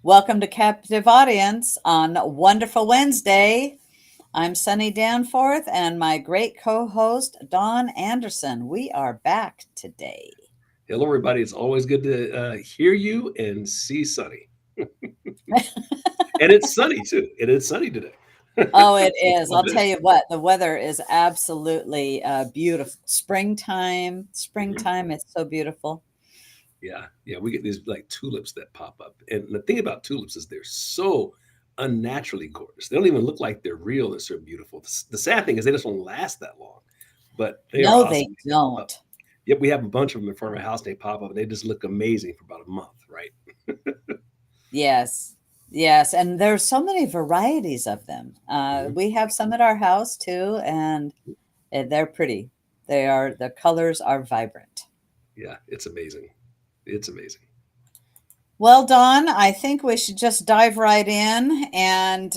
Welcome to Captive Audience on Wonderful Wednesday. I'm Sunny Danforth and my great co host, Don Anderson. We are back today. Hello, everybody. It's always good to hear you and see Sunny. And it's sunny, too. It is sunny today. Oh, it is. Love I'll tell this. you what, the weather is absolutely beautiful. Springtime, Mhm. springtime, it's so beautiful. Yeah, yeah. We get these like tulips that pop up. And the thing about tulips is they're so unnaturally gorgeous. They don't even look like they're real. They're so beautiful. The sad thing is they just don't last that long, but they are No, they awesome when they pop up. don't. Yep, we have a bunch of them in front of our house. And they pop up and they just look amazing for about a month, right? Yes, yes. And there's so many varieties of them. Mhm. We have some at our house too, and they're pretty. The colors are vibrant. Yeah, it's amazing. It's amazing. Well, Don, I think we should just dive right in. And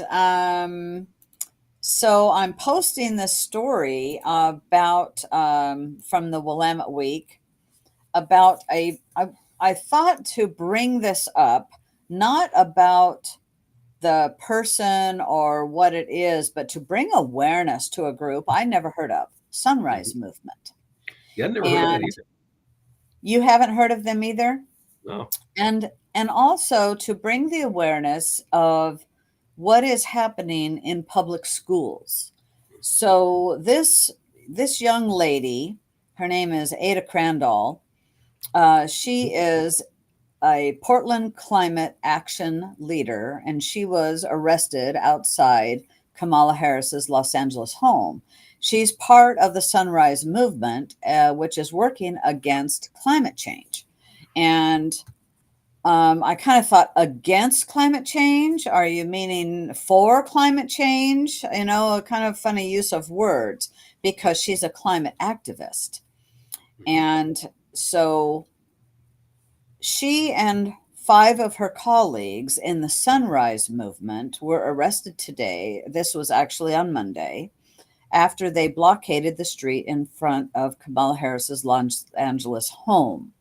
so I'm posting this story about from the Willamette Week about I thought to bring this up, not about the person or what it is, but to bring awareness to a group I never heard of, Mhm. Sunrise Movement. Yeah, I never heard of that And either. you haven't heard of them either? No. And also to bring the awareness of what is happening in public schools. So this young lady, her name is Ada Crandall. She is a Portland climate action leader, and she was arrested outside Kamala Harris's Los Angeles home. She's part of the Sunrise Movement, which is working against climate change. And I kind of thought against climate change. Are you meaning for climate change? You know, a kind of funny use of words because she's a climate activist. Mhm. And so she and five of her colleagues in the Sunrise Movement were arrested today. This was actually on Monday after they blockaded the street in front of Kamala Harris's Los Angeles home.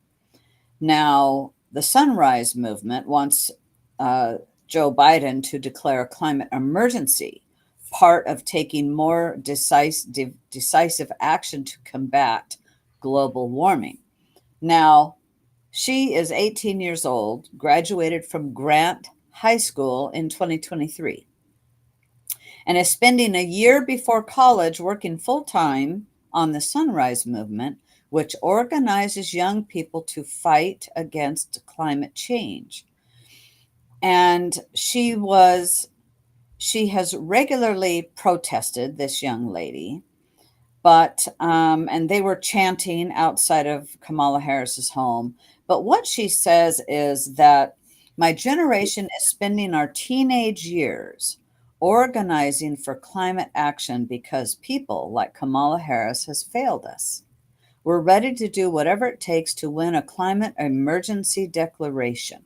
Now, the Sunrise Movement wants uh, Joe Biden to declare a climate emergency, part of taking more decisive action to combat global warming. Now, she is 18 years old, graduated from Grant High School in 2023, and is spending a year before college working full time on the Sunrise Movement, which organizes young people to fight against climate change. And she has regularly protested, this young lady, but and they were chanting outside of Kamala Harris's home. But what she says is that my generation is spending our teenage years organizing for climate action because people like Kamala Harris has failed us. We're ready to do whatever it takes to win a climate emergency declaration.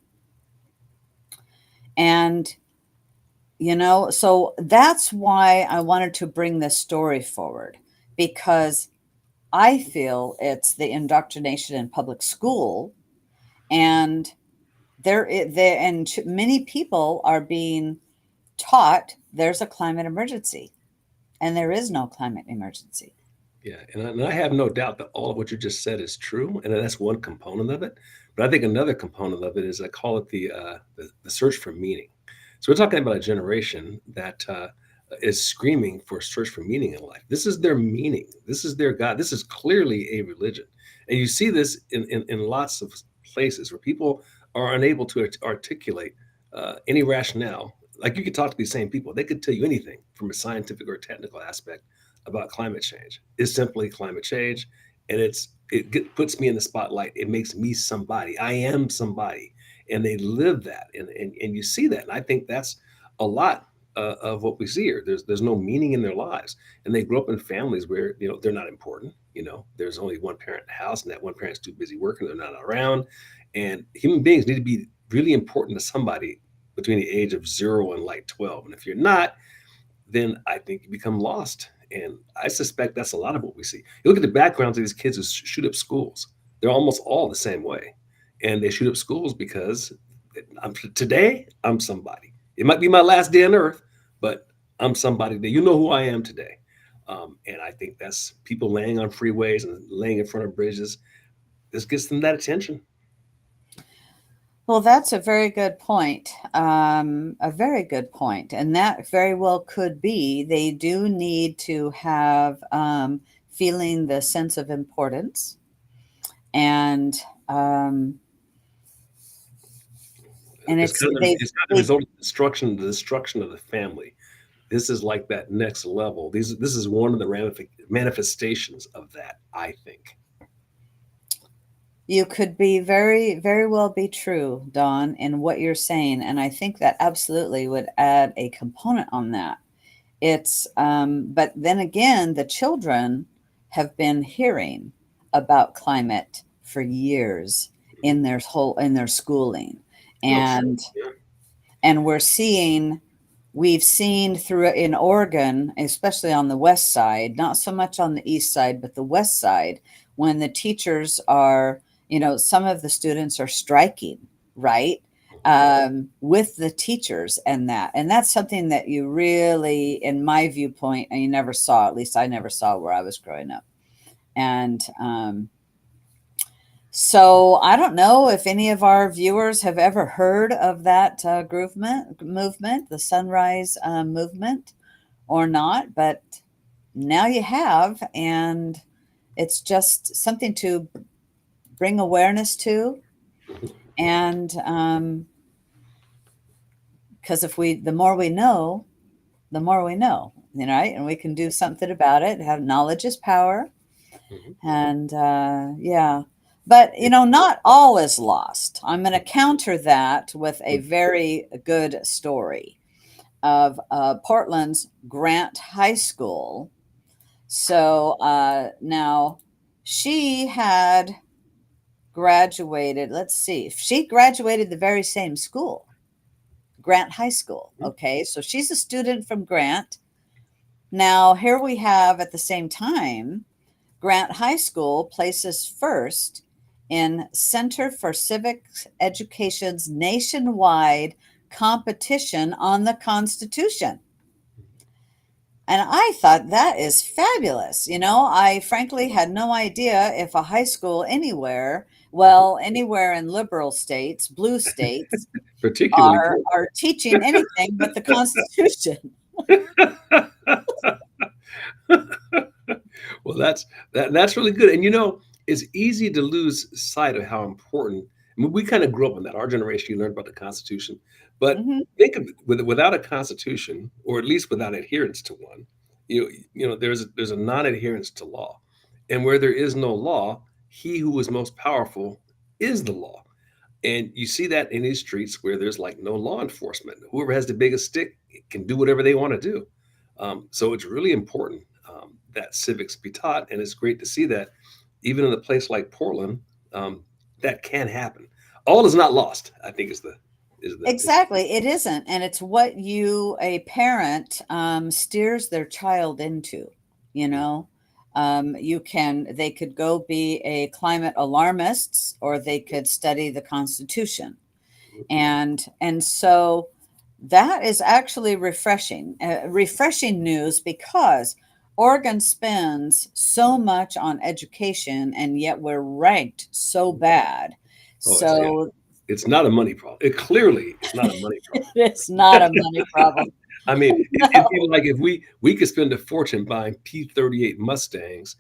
And so that's why I wanted to bring this story forward, because I feel it's the indoctrination in public school, and many people are being taught there's a climate emergency, and there is no climate emergency. Yeah, and I have no doubt that all of what you just said is true, and that's one component of it. But I think another component of it is I call it the search for meaning. So we're talking about a generation that is screaming for a search for meaning in life. This is their meaning. This is their God. This is clearly a religion, and you see this in lots of places where people are unable to articulate any rationale. Like you could talk to these same people; they could tell you anything from a scientific or technical aspect about climate change. It's simply climate change, and puts me in the spotlight. It makes me somebody. I am somebody, and they live that, and you see that. And I think that's a lot of what we see here. There's no meaning in their lives, and they grow up in families where they're not important. There's only one parent in the house, and that one parent's too busy working. They're not around, and human beings need to be really important to somebody between the age of 0 and like 12. And if you're not, then I think you become lost. And I suspect that's a lot of what we see. You look at the backgrounds of these kids who shoot up schools, they're almost all the same way. And they shoot up schools because Today, I'm somebody. It might be my last day on earth, but I'm somebody that you know who I am today. And I think that's people laying on freeways and laying in front of bridges. This gets them that attention. Well, that's a very good point. A very good point. And that very well could be. They do need to have feeling the sense of importance. And um, and It's it's kind of they it's kind of the they result of the destruction of the family. This is like that next level. This is one of the manifestations of that, I think. you could be very very well be true, Don, in what you're saying, and I think that absolutely would add a component on that. It's but then again, the children have been hearing about climate for years in their schooling, Oh, sure. and Yeah. we're seeing we've seen through in Oregon, especially on the west side, not so much on the east side, but the west side, when the teachers are, some of the students are striking, right? With the teachers and that's something that you really, in my viewpoint, and you never saw, at least I never saw where I was growing up. And so I don't know if any of our viewers have ever heard of that movement, the Sunrise movement, or not, but now you have, and it's just something to bring awareness to. Mhm. And because if we, the more we know, right? And we can do something about it. Have knowledge is power. Mhm. And yeah, but Yeah. not all is lost. I'm going to counter that with a Mhm. very good story of Portland's Grant High School. So now she had graduated, let's see, she graduated the very same school, Grant High School. Mhm. Okay, so she's a student from Grant. Now, here we have at the same time Grant High School places first in Center for Civic Education's nationwide competition on the Constitution. And I thought that is fabulous. I frankly had no idea if a high school anywhere, Mhm. well, anywhere in liberal states, blue states, Particularly are poor. are teaching anything but the Constitution. Well, that's really good. And it's easy to lose sight of how important. I mean, we kind of grew up in that. Our generation, you learned about the Constitution, but Mhm. think of it, without a Constitution, or at least without adherence to one, there's a non-adherence to law, and where there is no law, he who is most powerful is the law. And you see that in these streets where there's like no law enforcement. Whoever has the biggest stick can do whatever they want to do. So it's really important that civics be taught, and it's great to see that even in a place like Portland, um, that can happen. All is not lost. I think is Exactly, it isn't, and it's what a parent, steers their child into, you know? They could go be a climate alarmists, or they could study the Constitution. And so that is actually refreshing news, because Oregon spends so much on education, and yet we're ranked so bad. oh, it's yeah, So it's not a money problem. It clearly is not a money it's not a money problem. I mean, it'd No. be like if we could spend a fortune buying P-38 Mustangs,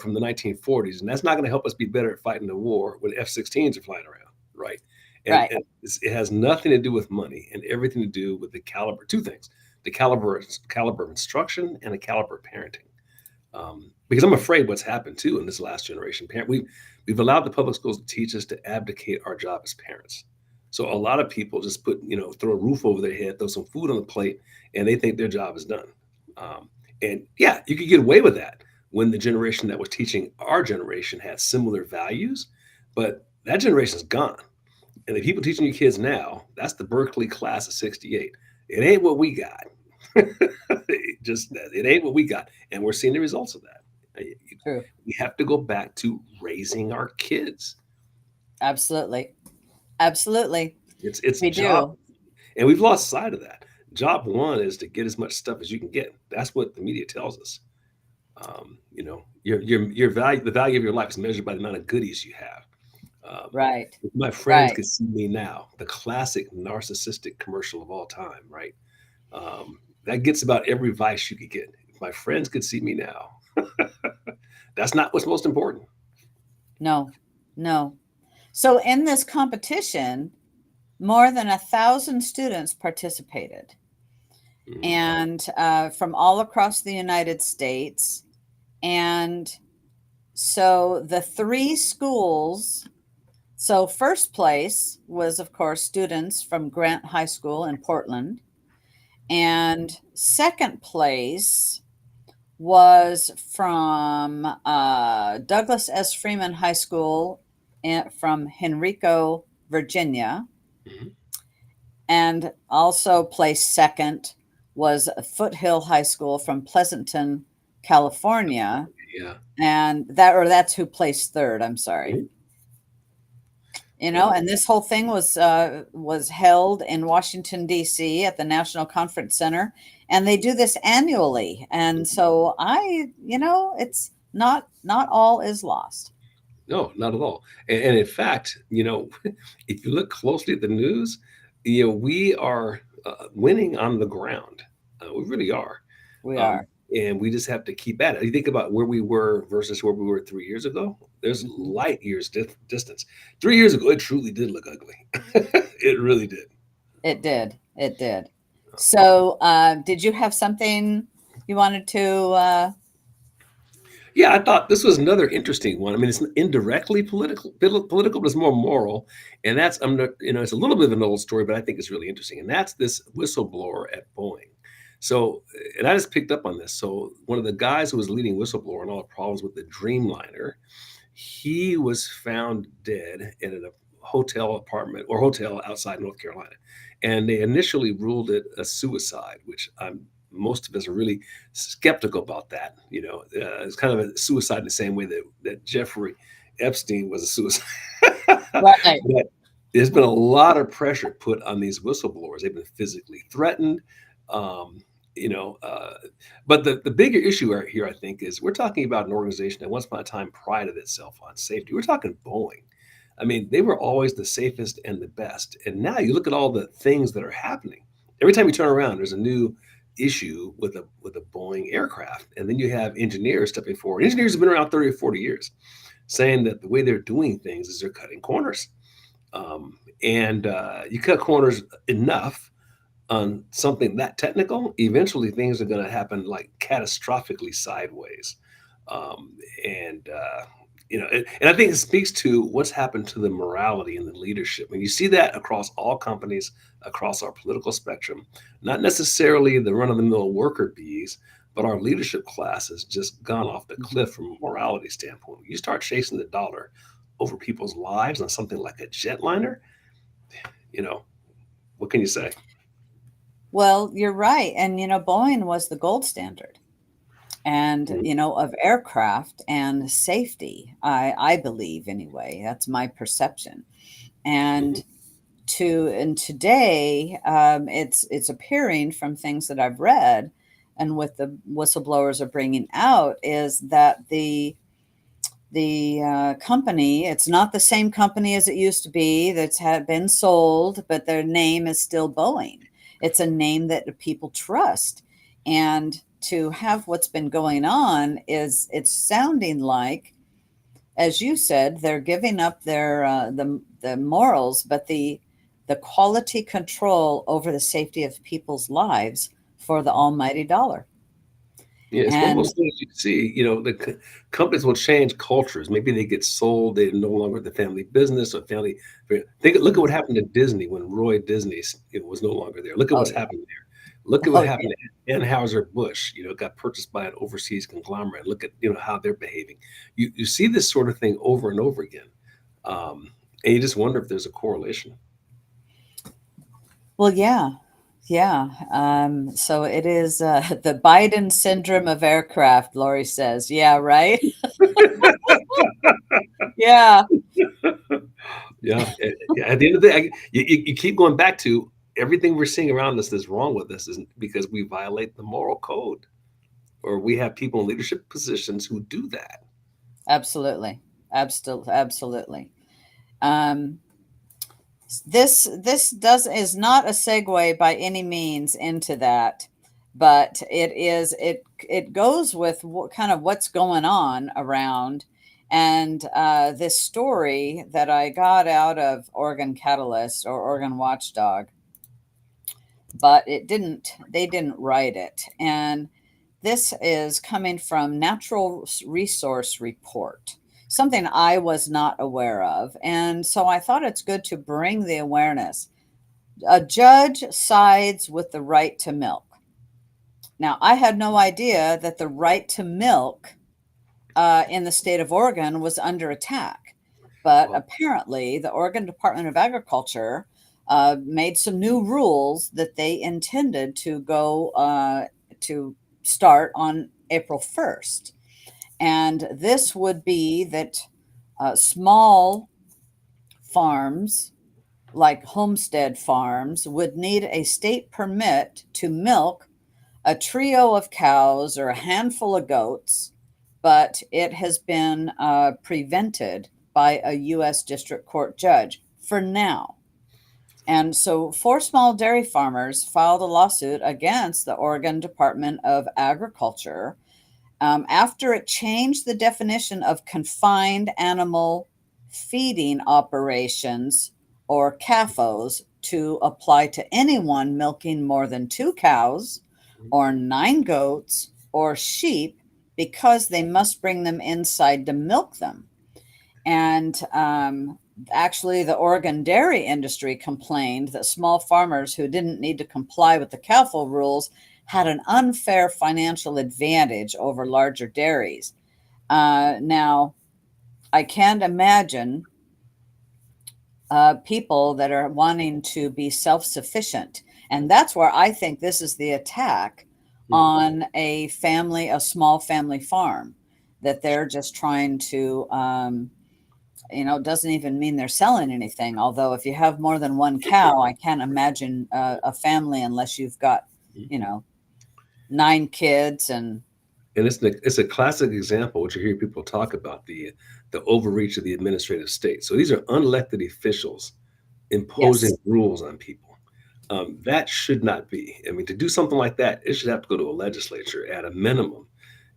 from the 1940s, and that's not going to help us be better at fighting the war when F-16s are flying around, right? And, Right. and it has nothing to do with money and everything to do with the caliber. Two things: the caliber of instruction and the caliber of parenting. Because I'm afraid what's happened too in this last generation. We've allowed the public schools to teach us to abdicate our job as parents. So a lot of people just throw a roof over their head, throw some food on the plate, and they think their job is done. Um, and yeah, you could get away with that when the generation that was teaching our generation had similar values, but that generation's gone. And the people teaching your kids now, that's the Berkeley class of '68. It ain't what we got. It ain't what we got, and we're seeing the results of that. True. We have to go back to raising our kids. Absolutely. Absolutely. It's We job, do. and we've lost sight of that. Job one is to get as much stuff as you can get. That's what the media tells us. Your value, the value of your life is measured by the amount of goodies you have. Right. If my friends Right. could see me now, the classic narcissistic commercial of all time, right? That gets about every vice you could get. If my friends could see me now, that's not what's most important. No. No. So in this competition, more than 1,000 students participated, Mhm. and from all across the United States. And so the three schools, so first place was, of course, students from Grant High School in Portland. And second place was from Douglas S. Freeman High School from Henrico, Virginia. Mhm. And also placed second was Foothill High School from Pleasanton, California. Yeah. And that's who placed third. I'm sorry. Mhm. And Well, this whole thing was held in Washington D.C. at the National Conference Center, and they do this annually. And so it's not all is lost. no, not at all. And in fact, if you look closely at the news, we are winning on the ground. We really are. We Um, are. and we just have to keep at it. You think about where we were versus where we were 3 years ago. There's Mhm. light years distance. 3 years ago, it truly did look ugly. It really did. It did. It did. So, did you have something you wanted to? Yeah, I thought this was another interesting one. I mean, it's indirectly political, but it's more moral. And that's, it's a little bit of an old story, but I think it's really interesting. And that's this whistleblower at Boeing. So, and I just picked up on this. So, one of the guys who was leading whistleblower and all the problems with the Dreamliner, he was found dead in a hotel apartment or hotel outside North Carolina. And they initially ruled it a suicide, which most of us are really skeptical about that. It's kind of a suicide in the same way that Jeffrey Epstein was a suicide. Right. But there's been a lot of pressure put on these whistleblowers. They've been physically threatened. Um, you know, uh, but the bigger issue here, I think, is we're talking about an organization that once upon a time prided itself on safety. We're talking Boeing. I mean, they were always the safest and the best. And now you look at all the things that are happening. Every time you turn around, there's a new issue with a Boeing aircraft. And then you have engineers stepping forward. Engineers have been around 30 or 40 years saying that the way they're doing things is they're cutting corners. And you cut corners enough on something that technical, eventually things are going to happen like catastrophically sideways. Um, and and I think it speaks to what's happened to the morality and the leadership. And you see that across all companies, across our political spectrum, not necessarily the run-of-the-mill worker bees, but our leadership class has just gone off the cliff from a morality standpoint. You start chasing the dollar over people's lives on something like a jetliner, you know, what can you say? Well, you're right. And Boeing was the gold standard, and Mhm, of aircraft and safety. I believe anyway. That's my perception. mhm. And today, it's appearing from things that I've read, and what the whistleblowers are bringing out is that the company, it's not the same company as it used to be, that's had been sold, but their name is still Boeing. It's a name that people trust. And to have what's been going on, is it's sounding like, as you said, they're giving up the morals, but the quality control over the safety of people's lives for the almighty dollar. Yeah, it's one of And those things you see, the companies will change cultures. Maybe they get sold, they're no longer the family business or family. Look at what happened to Disney when Roy Disney was no longer there. Look at oh what's yeah, happened there. Look at what oh yeah. happened to Anheuser-Busch, got purchased by an overseas conglomerate. Look at, how they're behaving. You see this sort of thing over and over again. Um, and you just wonder if there's a correlation. Well, yeah, yeah. So it is the Biden syndrome of aircraft, Lori says. Yeah, right. Yeah. Yeah, at the end of the day, you keep going back to everything we're seeing around us that's wrong with us is because we violate the moral code, or we have people in leadership positions who do that. Absolutely. Absolutely. Um, this does is not a segue by any means into that, but it goes with kind of what's going on around. And this story that I got out of Oregon Catalyst or Oregon Watchdog, but they didn't write it. And this is coming from Natural Resource Report, something I was not aware of. And so I thought it's good to bring the awareness. A judge sides with the right to milk. Now, I had no idea that the right to milk in the state of Oregon was under attack. But Well, apparently, the Oregon Department of Agriculture made some new rules that they intended to start on April 1st. And this would be that small farms, like homestead farms, would need a state permit to milk a trio of cows or a handful of goats, but it has been prevented by a U.S. District Court judge for now. And so, four small dairy farmers filed a lawsuit against the Oregon Department of Agriculture after it changed the definition of confined animal feeding operations, or CAFOs, to apply to anyone milking more than two cows or nine goats or sheep because they must bring them inside to milk them. And actually, the Oregon dairy industry complained that small farmers who didn't need to comply with the CAFO rules had an unfair financial advantage over larger dairies. Now, I can't imagine people that are wanting to be self sufficient. And that's where I think this is the attack mhm. on a small family farm, that they're just trying to, doesn't even mean they're selling anything. Although, if you have more than one cow, I can't imagine a family unless you've got, you know, nine kids and And it's a classic example, which you hear people talk about the overreach of the administrative state. So these are unelected officials imposing yes. rules on people. That should not be. I mean, to do something like that, it should have to go to a legislature at a minimum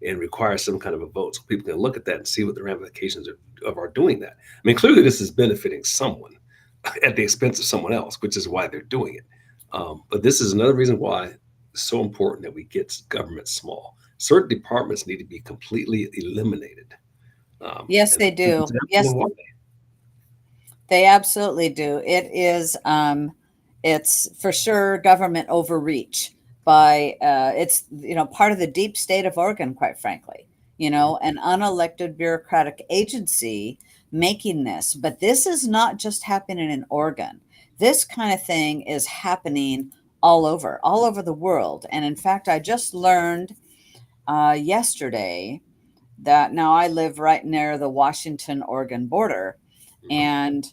and require some kind of a vote so people can look at that and see what the ramifications of our doing that. I mean, clearly this is benefiting someone at the expense of someone else, which is why they're doing it. But this is another reason why it's so important that we get government small. Certain departments need to be completely eliminated. Yes, And they there's do. an Yes, why. they absolutely do. It's for sure government overreach by, it's, part of the deep state of Oregon, quite frankly, an unelected bureaucratic agency making this. But this is not just happening in Oregon. This kind of thing is happening all over the world. And in fact, I just learned yesterday that now I live right near the Washington Oregon border, Mhm, and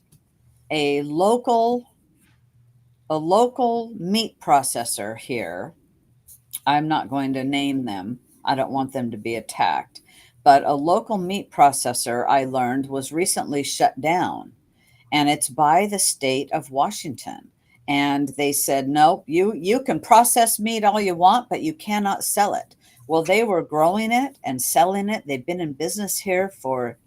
a local a local meat processor here, I'm not going to name them, I don't want them to be attacked, but a local meat processor, I learned, was recently shut down, and it's by the state of Washington. And they said, nope, you can process meat all you want, but you cannot sell it. Well, they were growing it and selling it. They've been in business here for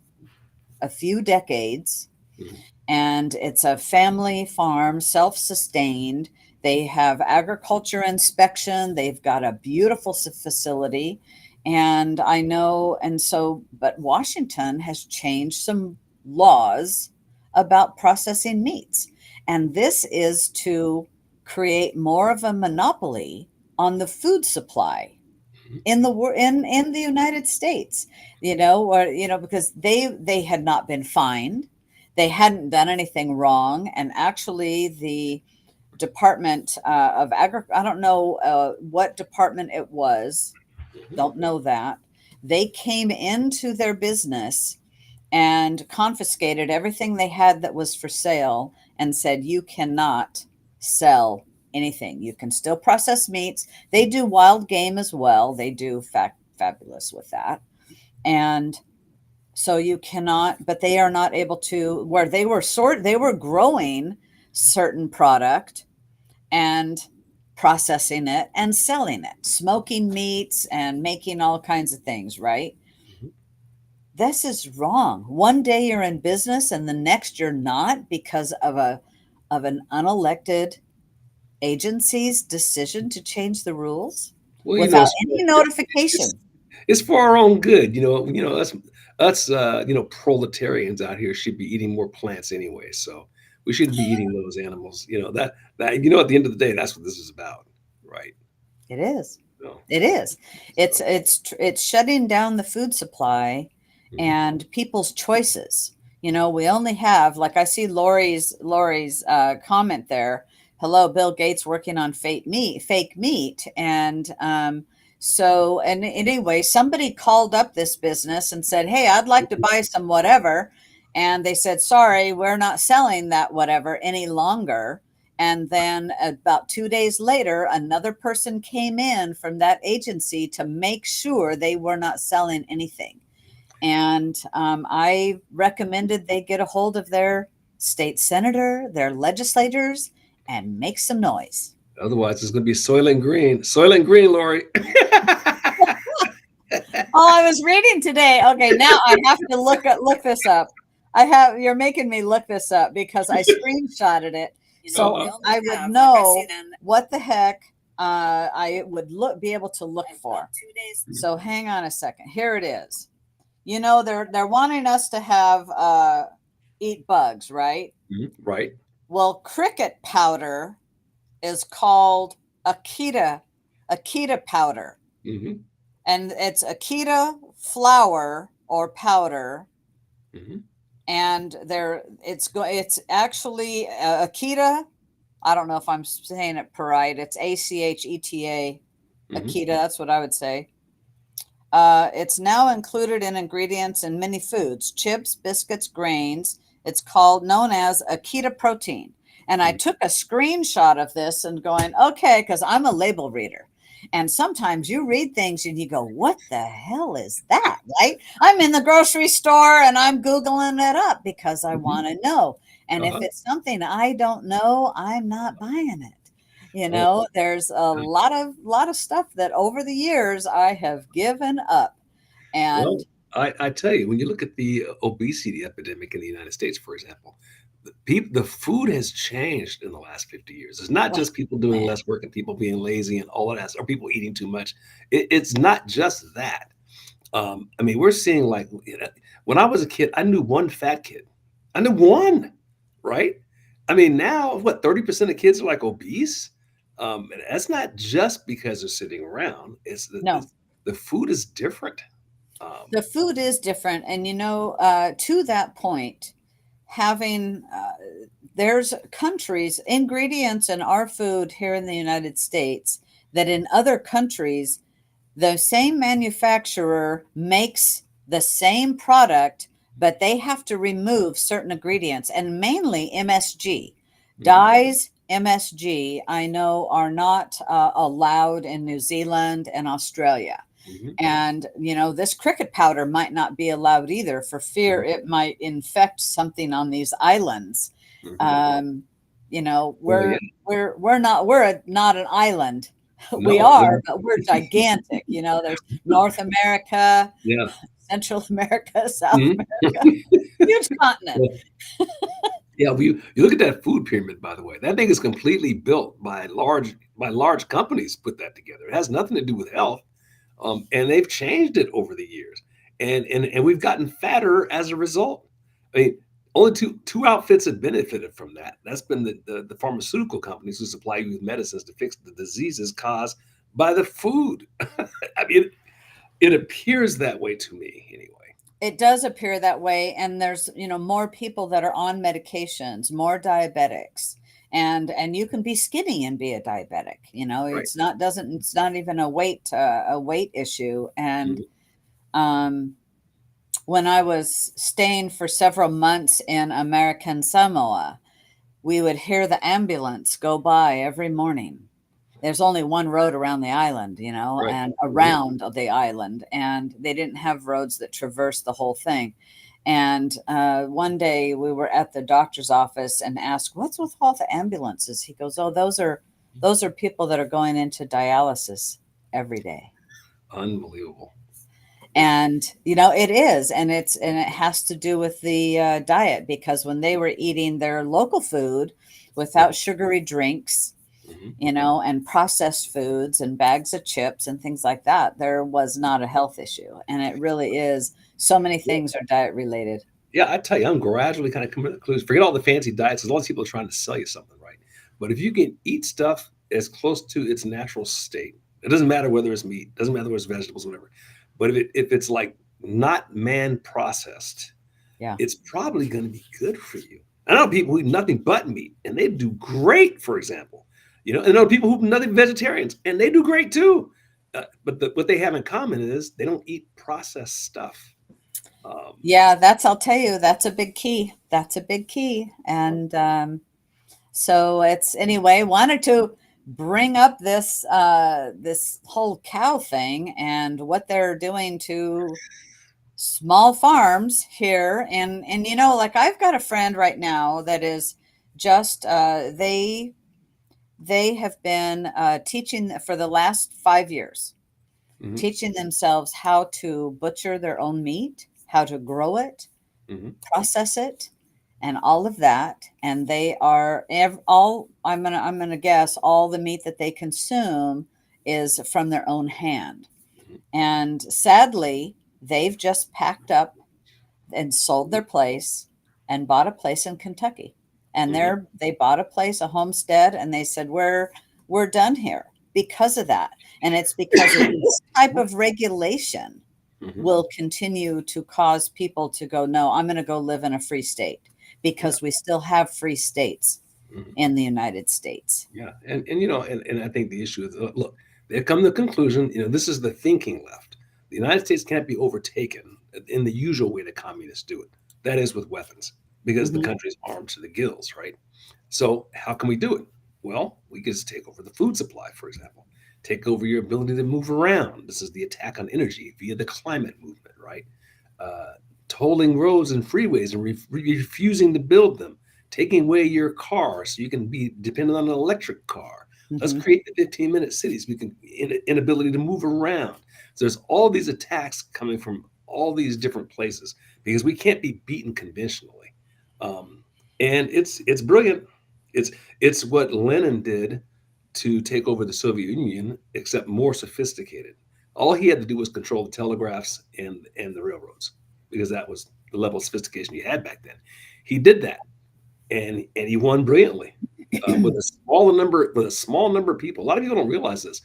a few decades, mhm, and it's a family farm, self-sustained. They have agriculture inspection. They've got a beautiful facility. And I know, and so, but Washington has changed some laws about processing meats. And this is to create more of a monopoly on the food supply mhm, in the United States, because they had not been fined, they hadn't done anything wrong, and actually the Department of Agri, I don't know what department it was, mhm, don't know that. They came into their business and confiscated everything they had that was for sale and said, you cannot sell anything. You can still process meats. They do wild game as well. They do fabulous with that. And so you cannot, but they are not able to, where they were growing certain product and processing it and selling it, smoking meats and making all kinds of things, right? Mhm. This is wrong. One day you're in business and the next you're not because of an unelected agency's decision to change the rules Well, without it's any it's notification. it's for our own good. Us proletarians out here should be eating more plants anyway. So we shouldn't be eating those animals. At the end of the day, that's what this is about, right? It is. So, It is. so It's shutting down the food supply mhm. and people's choices. We only have, like, I see Lori's comment there. Hello, Bill Gates working on fake meat, and and anyway, somebody called up this business and said, "Hey, I'd like to buy some whatever," and they said, "Sorry, we're not selling that whatever any longer." And then about 2 days later, another person came in from that agency to make sure they were not selling anything. And I recommended they get a hold of their state senator, their legislators, and make some noise. Otherwise, it's going to be Soil and green, Lori. Oh, I was reading today. Okay, now I have to look this up. You're making me look this up because I screenshotted it, so Uh-huh. I would know what the heck I would be able to look for. So hang on a second. Here it is. They're wanting us to have eat bugs, right? Mhm. Right. Well, cricket powder is called Akita powder, Hmm. and it's Akita flour or powder, Hmm. and it's actually Akita. I don't know if I'm saying it right. It's ACHETA, Hmm. Akita. That's what I would say. It's now included in ingredients in many foods, chips, biscuits, grains. It's known as Akita protein. And I took a screenshot of this and going, okay, because I'm a label reader. And sometimes you read things and you go, what the hell is that? Right? I'm in the grocery store and I'm Googling it up because I Hmm. want to know. And if Uh-huh. it's something I don't know, I'm not buying it. Oh, There's a lot of stuff that over the years I have given up. well, And I tell you, when you look at the obesity epidemic in the United States, for example, the food has changed in the last 50 years. It's not oh just people doing man, less work and people being lazy and all of that, or people eating too much. It's not just that. I mean, we're seeing like when I was a kid, I knew one fat kid. I knew one, right? I mean, now what 30% of kids are like obese. And that's not just because they're sitting around. It's no, the food is different. Um, the food is different. And to that point, having there's countries, ingredients in our food here in the United States that in other countries the same manufacturer makes the same product, but they have to remove certain ingredients, and mainly MSG. mhm, Dyes, MSG, I know, are not allowed in New Zealand and Australia. mhm, And, this cricket powder might not be allowed either for fear mhm, it might infect something on these islands. mhm. Um, Well, yeah, we're not an island. We no, are, but we're gigantic. There's North America, yeah. Central America, South Mhm. America, huge continent. Well, yeah, you look at that food pyramid, by the way. That thing is completely built by large companies. Put that together. It has nothing to do with health, and they've changed it over the years, and we've gotten fatter as a result. I mean, only two outfits have benefited from that. That's been the pharmaceutical companies who supply you with medicines to fix the diseases caused by the food. I mean, it appears that way to me, anyway. It does appear that way, and there's more people that are on medications, more diabetics, and you can be skinny and be a diabetic. Right. It's not even a weight issue, and Mhm. um When I was staying for several months in American Samoa, we would hear the ambulance go by every morning. There's only one road around the island, Right. and Mhm. around the island, and they didn't have roads that traverse the whole thing. And one day we were at the doctor's office and asked, "What's with all the ambulances?" He goes, "Oh, those are people that are going into dialysis every day." Unbelievable. Yeah. And it is, and it has to do with the diet, because when they were eating their local food Yeah. without sugary drinks, Mhm. and processed foods and bags of chips and things like that, there was not a health issue. And it really is, so many Yeah. things are diet related. Yeah, I tell you, I'm gradually kind of coming to the conclusion. Forget all the fancy diets, because all these people are trying to sell you something, right? But if you can eat stuff as close to its natural state, it doesn't matter whether it's meat, doesn't matter whether it's vegetables, whatever. But if it's like not man processed, Yeah. it's probably going to be good for you. I know people who eat nothing but meat, and they do great. For example, and I know people who are nothing vegetarians, and they do great too. But what they have in common is they don't eat processed stuff. Um, Yeah, I'll tell you, that's a big key. That's a big key. And so it's, anyway, wanted to bring up this whole cow thing and what they're doing to small farms here. And like, I've got a friend right now that is just they have been teaching for the last 5 years, mhm, teaching themselves how to butcher their own meat, how to grow it, mhm, process it, and all of that. And they are all, I'm gonna guess, all the meat that they consume is from their own hand. mhm, And sadly, they've just packed up and sold their place and bought a place in Kentucky. And mhm, they bought a place, a homestead, and they said, we're done here because of that. And it's because of this type of regulation mhm. will continue to cause people to go, no, I'm going to go live in a free state, Yeah, because we still have free states mhm, in the United States. yeah, and I think the issue is, look, they come to the conclusion, this is the thinking left. The United States can't be overtaken in the usual way that communists do it. That is with weapons, because the Hmm. country is armed to the gills, right? So how can we do it? Well, we can just take over the food supply, for example. Take over your ability to move around. This is the attack on energy via the climate movement, right? Uh, Tolling roads and freeways and refusing to build them, taking away your car so you can be dependent on an electric car. Let's Hmm. create the 15-minute cities. We can inability to move around. So there's all these attacks coming from all these different places, because we can't be beaten conventionally. Um, and it's brilliant. It's what Lenin did to take over the Soviet Union, except more sophisticated. All he had to do was control the telegraphs and the railroads, because that was the level of sophistication you had back then. He did that, and he won brilliantly, with a small number of people. A lot of people don't realize this.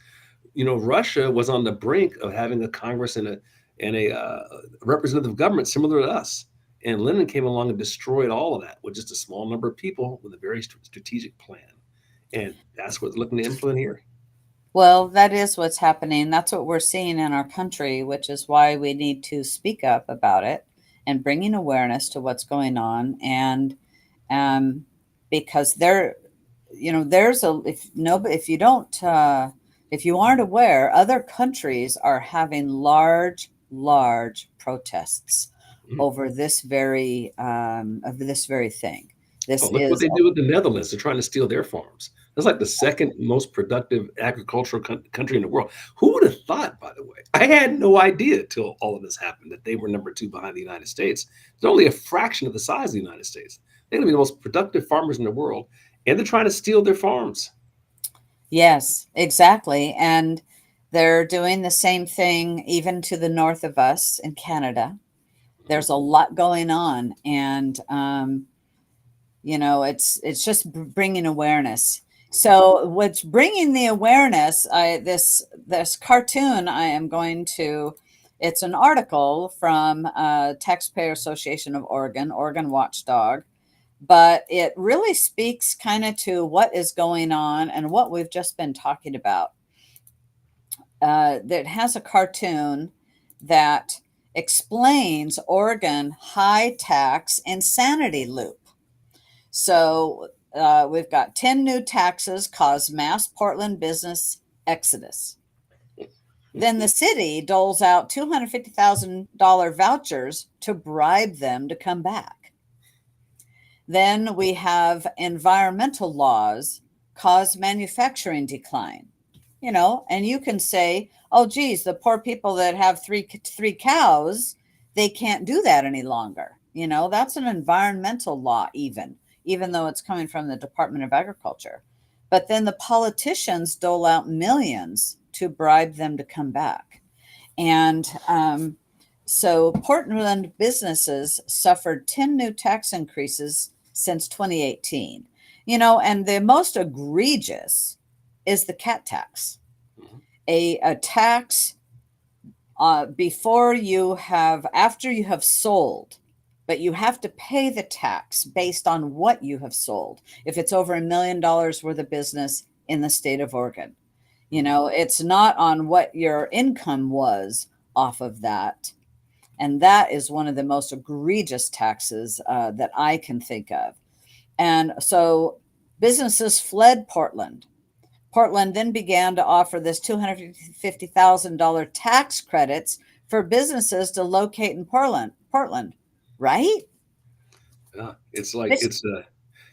Russia was on the brink of having a Congress and a representative government similar to us. And Lenin came along and destroyed all of that with just a small number of people with a very strategic plan. And that's what they're looking to implement here. Well, that is what's happening. That's what we're seeing in our country, which is why we need to speak up about it and bringing awareness to what's going on. And um, because there's a if no, if you don't, if you aren't aware, other countries are having large protests Mm. over this very thing. Oh, This look what is they do with the Netherlands. They're trying to steal their farms. That's like the second most productive agricultural country in the world. Who would have thought, by the way? I had no idea till all of this happened that they were number two behind the United States. They're only a fraction of the size of the United States. They're going to be the most productive farmers in the world, and they're trying to steal their farms. Yes, exactly. And they're doing the same thing even to the north of us in Canada. Mhm, There's a lot going on, and it's just bringing awareness. mhm, So what's bringing the awareness, this cartoon I am going to, it's an article from Taxpayer Association of Oregon Watchdog, but it really speaks kind of to what is going on and what we've just been talking about. That has a cartoon that explains Oregon high tax insanity loop. So we've got 10 new taxes cause mass Portland business exodus. Then the city doles out $250,000 vouchers to bribe them to come back. Then we have environmental laws cause manufacturing decline. And you can say, oh, geez, the poor people that have three cows, they can't do that any longer. That's an environmental law, even though it's coming from the Department of Agriculture. But then the politicians dole out millions to bribe them to come back. And so Portland businesses suffered 10 new tax increases since 2018. And the most egregious is the cat tax, a tax after you have sold, but you have to pay the tax based on what you have sold. If it's over $1 million worth of business in the state of Oregon, it's not on what your income was off of that. And that is one of the most egregious taxes that I can think of. And so businesses fled Portland. Portland then began to offer this $250,000 tax credits for businesses to locate in Portland, right? Yeah, it's like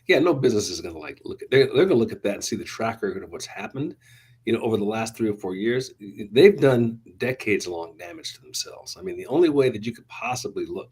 yeah, no business is going to like look at they're going to look at that and see the track record of what's happened, over the last 3 or 4 years. They've done decades long damage to themselves. I mean, the only way that you could possibly look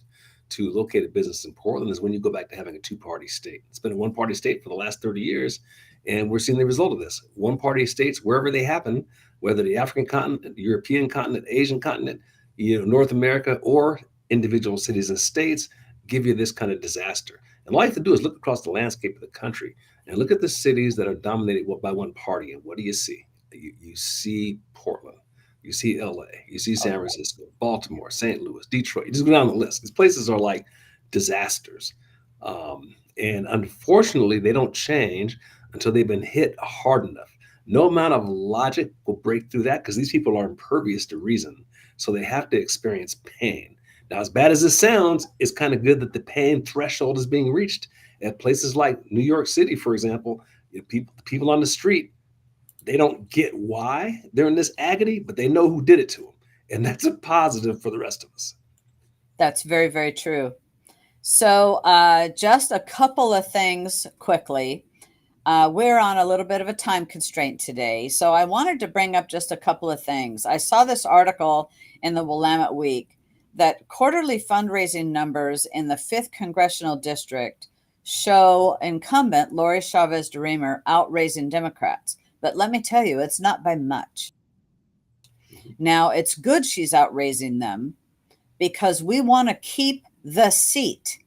to locate a business in Portland is when you go back to having a two-party state. It's been a one-party state for the last 30 years, and we're seeing the result of this. One-party states, wherever they happen, whether the African continent, the European continent, Asian continent, North America, or individual cities and states, give you this kind of disaster. And all you have to do is look across the landscape of the country and look at the cities that are dominated by one party. And what do you see? You see Portland, you see LA, you see San Francisco, Baltimore, St. Louis, Detroit. You just go down the list. These places are like disasters. And unfortunately, they don't change until they've been hit hard enough. No amount of logic will break through that because these people are impervious to reason. So they have to experience pain. Now, as bad as this sounds, it's kind of good that the pain threshold is being reached at places like New York City, for example. People on the street, they don't get why they're in this agony, but they know who did it to them. And that's a positive for the rest of us. That's very, very true. So just a couple of things quickly. We're on a little bit of a time constraint today. So I wanted to bring up just a couple of things. I saw this article in the Willamette Week that quarterly fundraising numbers in the 5th Congressional District show incumbent Lori Chavez DeRemer outraising Democrats. But let me tell you, it's not by much. Now, it's good she's outraising them because we want to keep the seat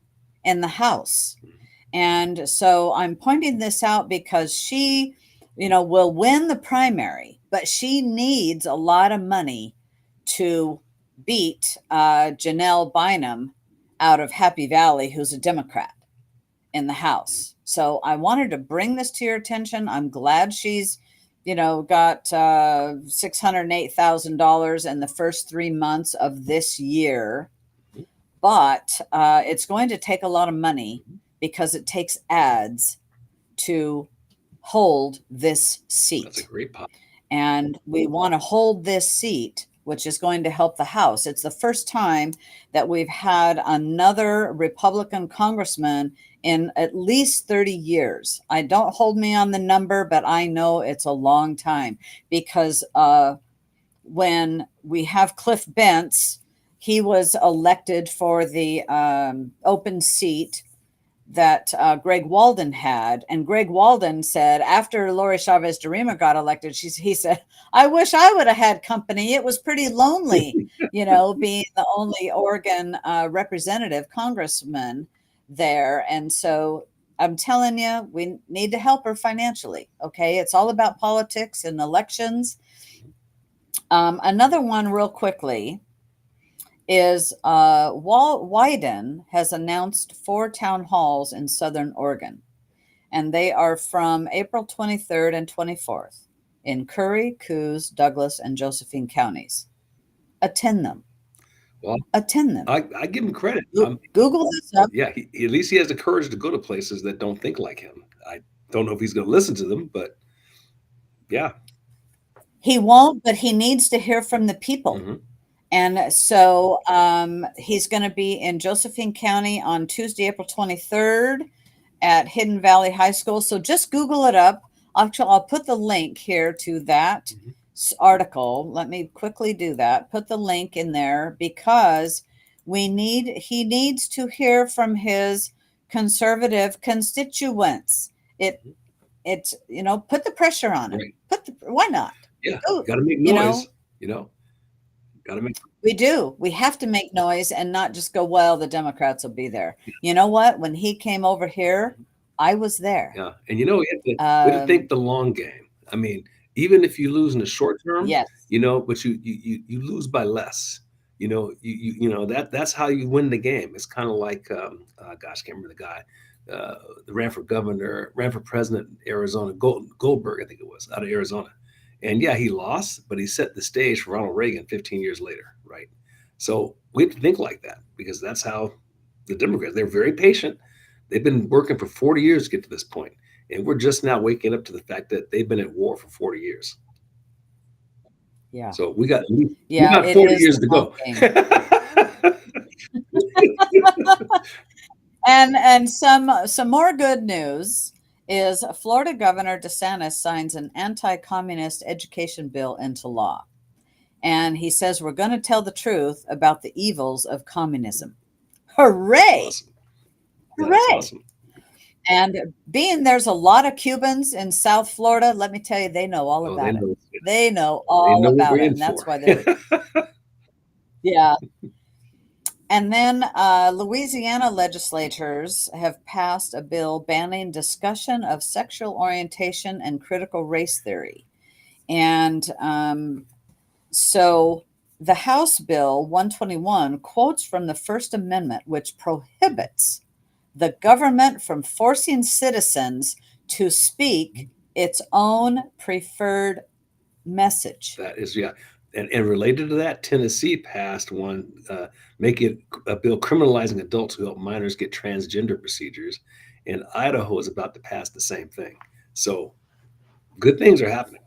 in the House. And so I'm pointing this out because she, will win the primary, but she needs a lot of money to beat Janelle Bynum out of Happy Valley, who's a Democrat in the House. So I wanted to bring this to your attention. I'm glad she's, got $608,000 in the first 3 months of this year. But it's going to take a lot of money because it takes ads to hold this seat. That's a great point. And we want to hold this seat, which is going to help the House. It's the first time that we've had another Republican congressman in at least 30 years. I don't hold me on the number, but I know it's a long time because when we have Cliff Bentz, he was elected for the open seat that Greg Walden had. And Greg Walden said, after Lori Chavez DeRemer got elected, he said, I wish I would have had company. It was pretty lonely, being the only Oregon representative congressman there. And so I'm telling you, we need to help her financially. Okay. It's all about politics and elections. Another one real quickly is Walt Wyden has announced 4 town halls in Southern Oregon, and they are from April 23rd and 24th in Curry, Coos, Douglas, and Josephine counties. Attend them. Well, attend them. I give him credit. Google this up. Yeah, at least he has the courage to go to places that don't think like him. I don't know if he's going to listen to them, but yeah. He won't, but he needs to hear from the people. Hmm. And so he's going to be in Josephine County on Tuesday, April 23rd at Hidden Valley High School. So just Google it up. I'll put the link here to that Hmm. article. Let me quickly do that. Put the link in there because he needs to hear from his conservative constituents. It Hmm. it's put the pressure on him. Right. Why not? Yeah. Oh, Got to make you noise. know, You know, got to make. we do. We have to make noise and not just go, well, the Democrats will be there. You know what? When he came over here, I was there. Yeah, and we have to think Um, the long game. I mean, even if you lose in the short term, yes. but you lose by less. That's how you win the game. It's kind of like, gosh, I can't remember the guy, uh, that ran for president in Arizona, Goldberg, I think it was, out of Arizona, and yeah, he lost, but he set the stage for Ronald Reagan 15 years later, right? So we have to think like that because that's how the Democrats. They're very patient. They've been working for 40 years to get to this point, and we're just now waking up to the fact that they've been at war for 40 years. Yeah. So we Yeah, got it 40 is years the to long go. game. And some more good news is Florida Governor DeSantis signs an anti-communist education bill into law. And he says we're going to tell the truth about the evils of communism. That's Hooray! awesome. Yeah, that's Hooray! awesome. And being there's a lot of Cubans in South Florida, let me tell you, they know all Oh, they about it. know. They know They all know what about we're it. in And that's for. why they're, yeah. And then Louisiana legislators have passed a bill banning discussion of sexual orientation and critical race theory. And so the House Bill 121 quotes from the First Amendment, which prohibits the government from forcing citizens to speak its own preferred message. That is, yeah. And related to that, Tennessee passed one, make it a bill criminalizing adults who help minors get transgender procedures, and Idaho is about to pass the same thing. So good things are happening.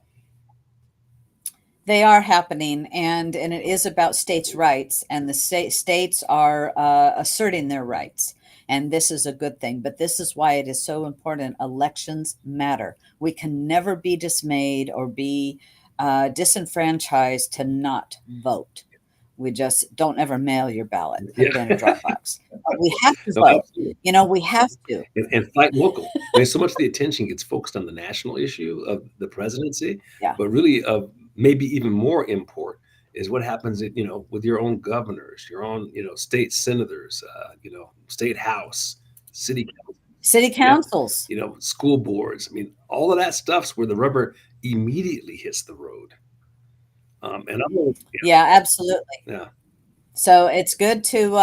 They are happening, and it is about states' rights, and the states are asserting their rights. And this is a good thing, but this is why it is so important. Elections matter. We can never be dismayed or be disenfranchised to not vote. We just don't ever mail your ballot, put it in a Yeah. drop box. But we have to No, vote. absolutely. We have to. And fight local. I mean, so much of the attention gets focused on the national issue of the presidency, Yeah. but really, of maybe even more import is what happens, with your own governors, your own, state senators, state house, city council, City yeah, councils. school boards. I mean, all of that stuff's where the rubber immediately hits the road. And I'm, Yeah, absolutely. yeah, So it's good to,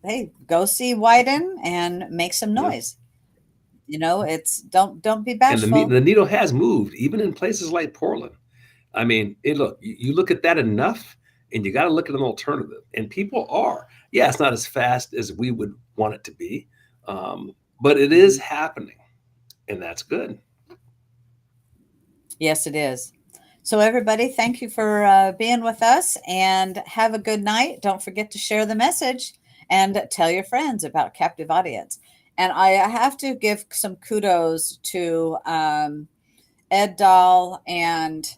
hey, go see Wyden and make some yeah. noise. It's don't be And bashful. the needle has moved, even in places like Portland. I mean, look, you look at that enough, and you got to look at an alternative. And people are, yeah, it's not as fast as we would want it to be, but it is Mhm. happening, and that's good. Yes, it is. So everybody, thank you for being with us, and have a good night. Don't forget to share the message and tell your friends about Captive Audience. And I have to give some kudos to Ed Dahl and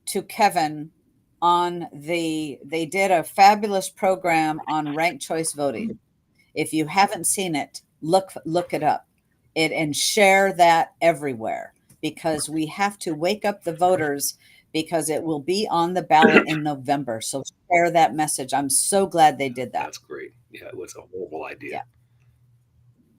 to Kevin they did a fabulous program on ranked choice voting. If you haven't seen it, look it up. And share that everywhere, because we have to wake up the voters, because it will be on the ballot in November. So share that message. I'm so glad they did that. That's great. Yeah, it was a horrible idea. Yeah.